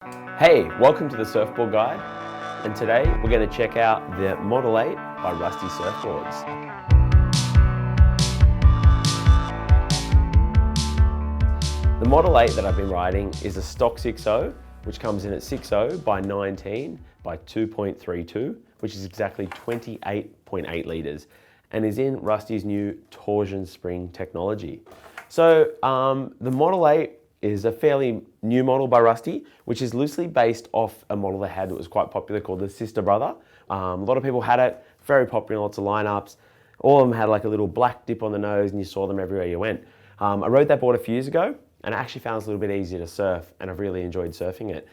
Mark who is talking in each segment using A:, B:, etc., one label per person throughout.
A: Hey, welcome to the Surfboard Guide, and today we're going to check out the Model 8 by Rusty Surfboards. The Model 8 that I've been riding is a stock 6.0, which comes in at 6.0 by 19 by 2.32, which is exactly 28.8 litres, and is in Rusty's new torsion spring technology. So the Model 8 is a fairly new model by Rusty, which is loosely based off a model they had that was quite popular called the Sister Brother. A lot of people had it, very popular, lots of lineups. All of them had like a little black dip on the nose and you saw them everywhere you went. I rode that board a few years ago and I actually found it a little bit easier to surf and I've really enjoyed surfing it.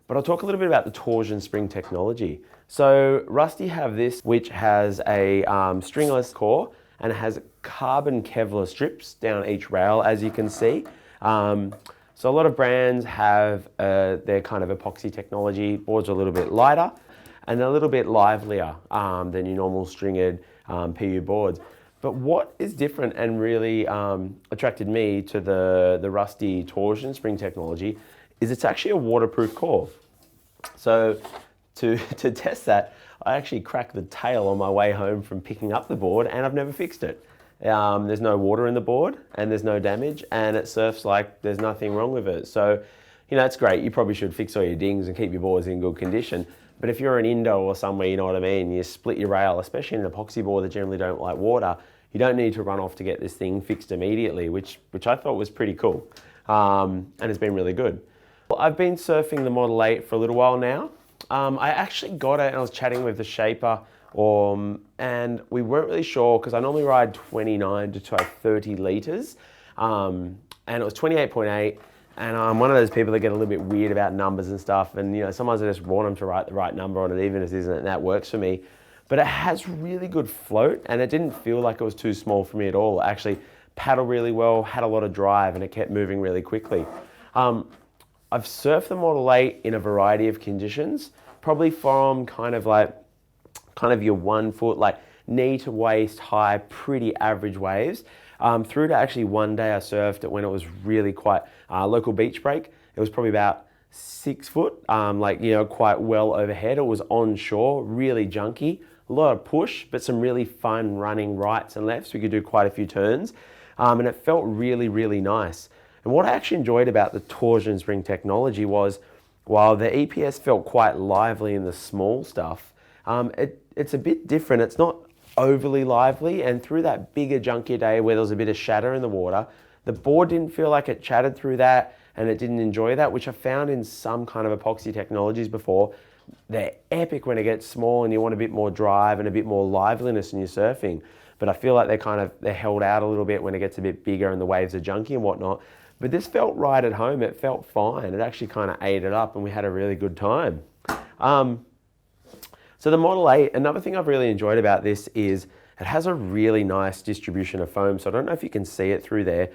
A: But I'll talk a little bit about the torsion spring technology. So Rusty have this, which has a stringless core and it has carbon Kevlar strips down each rail, as you can see. So a lot of brands have their kind of epoxy technology. Boards are a little bit lighter and they're a little bit livelier than your normal stringed PU boards. But what is different and really attracted me to the Rusty torsion spring technology is it's actually a waterproof core. So to test that, I actually cracked the tail on my way home from picking up the board and I've never fixed it. There's no water in the board and there's no damage and it surfs like there's nothing wrong with it. So, it's great. You probably should fix all your dings and keep your boards in good condition. But if you're an Indo or somewhere, you know what I mean, you split your rail, especially in an epoxy board that generally don't like water, you don't need to run off to get this thing fixed immediately, which I thought was pretty cool. And it's been really good. Well, I've been surfing the Model 8 for a little while now. I actually got it and I was chatting with the shaper and we weren't really sure because I normally ride 29 to 30 litres and it was 28.8 and I'm one of those people that get a little bit weird about numbers and stuff and sometimes I just want them to write the right number on it even if it isn't, and that works for me. But it has really good float and it didn't feel like it was too small for me at all. It actually paddled really well, had a lot of drive and it kept moving really quickly. I've surfed the Model 8 in a variety of conditions, probably from kind of your 1 foot, like knee to waist high, pretty average waves, through to actually one day I surfed it when it was really quite local beach break. It was probably about 6 foot, quite well overhead. It was on shore, really junky, a lot of push, but some really fun running rights and lefts. We could do quite a few turns, and it felt really, really nice. And what I actually enjoyed about the torsion spring technology was, while the EPS felt quite lively in the small stuff, it's a bit different. It's not overly lively, and through that bigger, junkier day where there was a bit of shatter in the water, the board didn't feel like it chattered through that and it didn't enjoy that, which I found in some kind of epoxy technologies before. They're epic when it gets small and you want a bit more drive and a bit more liveliness in your surfing. But I feel like they're held out a little bit when it gets a bit bigger and the waves are junky and whatnot. But this felt right at home. It felt fine. It actually kind of ate it up and we had a really good time. So the Model 8, another thing I've really enjoyed about this is it has a really nice distribution of foam. So I don't know if you can see it through there.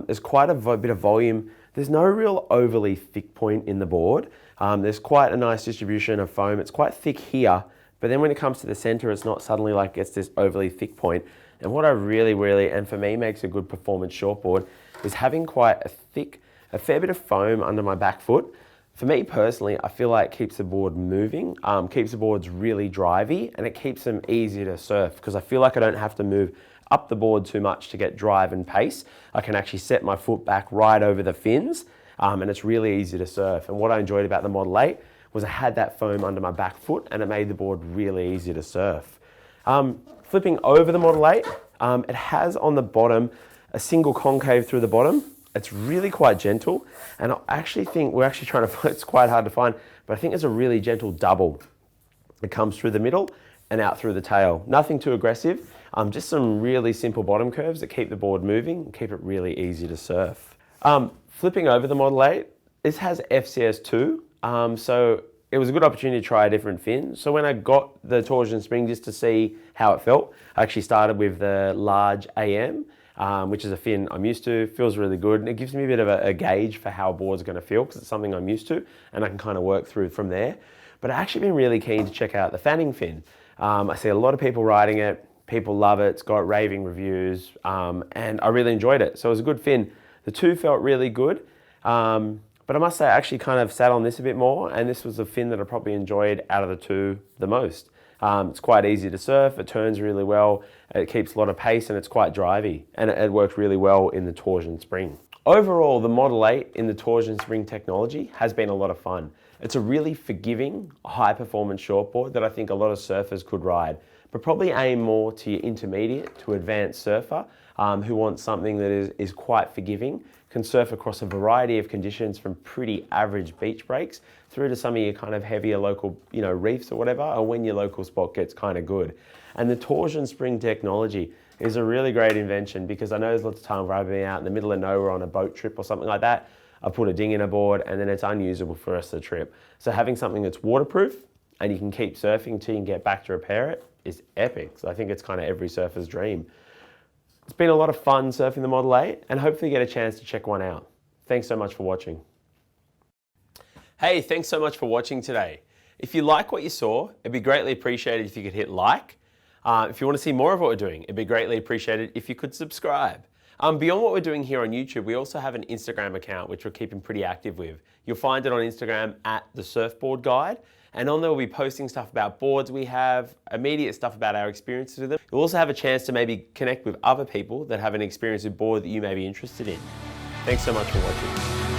A: There's quite a bit of volume. There's no real overly thick point in the board. There's quite a nice distribution of foam. It's quite thick here, but then when it comes to the center, it's not suddenly like it's this overly thick point. And what I really, and for me makes a good performance shortboard is having quite a fair bit of foam under my back foot. For me personally, I feel like it keeps the board moving, keeps the boards really drivey, and it keeps them easier to surf because I feel like I don't have to move up the board too much to get drive and pace. I can actually set my foot back right over the fins, and it's really easy to surf. And what I enjoyed about the Model 8 was I had that foam under my back foot and it made the board really easy to surf. Flipping over the Model 8, it has on the bottom a single concave through the bottom. It's really quite gentle, and I actually think we're actually trying to find, it's quite hard to find, but I think it's a really gentle double. It comes through the middle and out through the tail. Nothing too aggressive, just some really simple bottom curves that keep the board moving and keep it really easy to surf. Flipping over the Model 8, this has FCS2, so it was a good opportunity to try a different fin. So when I got the torsion spring just to see how it felt, I actually started with the large AM, which is a fin I'm used to. Feels really good, and it gives me a bit of a gauge for how a board's going to feel because it's something I'm used to and I can kind of work through from there. But I've actually been really keen to check out the fanning fin. I see a lot of people riding it, people love it, it's got raving reviews, and I really enjoyed it. So it was a good fin. The two felt really good. But I must say, I actually kind of sat on this a bit more, and this was the fin that I probably enjoyed out of the two the most. It's quite easy to surf, it turns really well, it keeps a lot of pace, and it's quite drivey, and it worked really well in the torsion spring. Overall, the Model 8 in the torsion spring technology has been a lot of fun. It's a really forgiving, high-performance shortboard that I think a lot of surfers could ride, but probably aim more to your intermediate to advanced surfer who wants something that is quite forgiving, can surf across a variety of conditions from pretty average beach breaks through to some of your kind of heavier local, reefs or whatever, or when your local spot gets kind of good. And the torsion spring technology is a really great invention, because I know there's lots of times where I've been out in the middle of nowhere on a boat trip or something like that. I put a ding in a board and then it's unusable for the rest of the trip. So having something that's waterproof and you can keep surfing until you can get back to repair it is epic. So I think it's kind of every surfer's dream. It's been a lot of fun surfing the Model 8, and hopefully you get a chance to check one out. Thanks so much for watching. Hey, thanks so much for watching today. If you like what you saw, it'd be greatly appreciated if you could hit like. If you want to see more of what we're doing, it'd be greatly appreciated if you could subscribe. Beyond what we're doing here on YouTube, we also have an Instagram account which we're keeping pretty active with. You'll find it on Instagram at The Surfboard Guide, and on there we'll be posting stuff about boards we have, immediate stuff about our experiences with them. You'll also have a chance to maybe connect with other people that have an experience with board that you may be interested in. Thanks so much for watching.